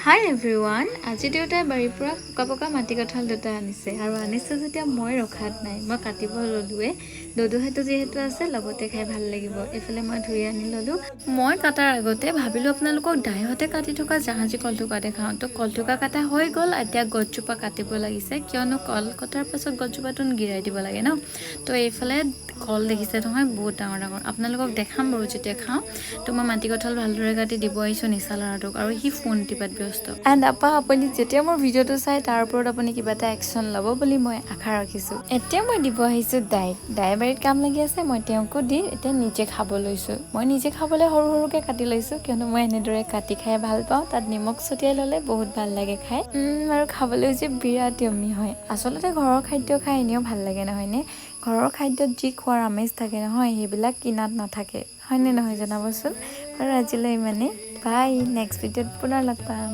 হাই everyone, আজি দেউতাই বাৰীৰ পৰা পকা পকা মাটি কঁঠাল দুটা আনিছে আৰু আনিছে যেতিয়া মই ৰখাত নাই। মই কাটিব ল'লোৱে। দদুহেঁতো যিহেতু আছে লগতে খাই ভাল লাগিব। এইফালে মই ধুই আনি ল'লোঁ। মই কাটাৰ আগতে ভাবিলোঁ আপোনালোকক দাইহঁতে কাটি থকা জাহাজী কলথোকা দেখাওঁ। তো কলথোকা কাটা হৈ গ'ল, এতিয়া গছজোপা কাটিব লাগিছে, কিয়নো কল কটাৰ পাছত গছজোপাটো গিৰাই দিব লাগে ন। তো এইফালে কল দেখিছে নহয়, বহুত ডাঙৰ ডাঙৰ। আপোনালোকক দেখাম বাৰু যেতিয়া খাওঁ। তো মই মাটি কঁঠাল ভালদৰে কাটি দিব আহিছোঁ নিচা ল'ৰাটোক, আৰু সি ফোন টিপাত ব্যস্ত। এণ্ড আপুনি যেতিয়া মোৰ ভিডিঅ'টো চাই তাৰ ওপৰত আপুনি কিবা এটা একশ্যন ল'ব বুলি মই আশা ৰাখিছোঁ। এতিয়া মই দিব আহিছোঁ দাই বাৰীত কাম লাগি আছে, মই তেওঁকো দি এতিয়া নিজে খাব লৈছোঁ। মই নিজে খাবলৈ সৰু সৰুকৈ কাটি লৈছোঁ, কিয়নো মই এনেদৰে কাটি খাই ভাল পাওঁ। তাত নিমখ ছটিয়াই ল'লে বহুত ভাল লাগে খাই। আৰু খাবলৈ যে বিৰাট য়ম্মি হয়। আচলতে ঘৰৰ খাদ্য খাই এনেও ভাল লাগে নহয়নে? ঘৰৰ খাদ্যত যি খোৱাৰ আমেজ থাকে নহয়, সেইবিলাক কিনাত নাথাকে। হয়নে নহয় জনাবচোন। আৰু আজিলৈ ইমানেই। বাই, নেক্সট ভিডিঅ'ত পুনৰ লগ পাম।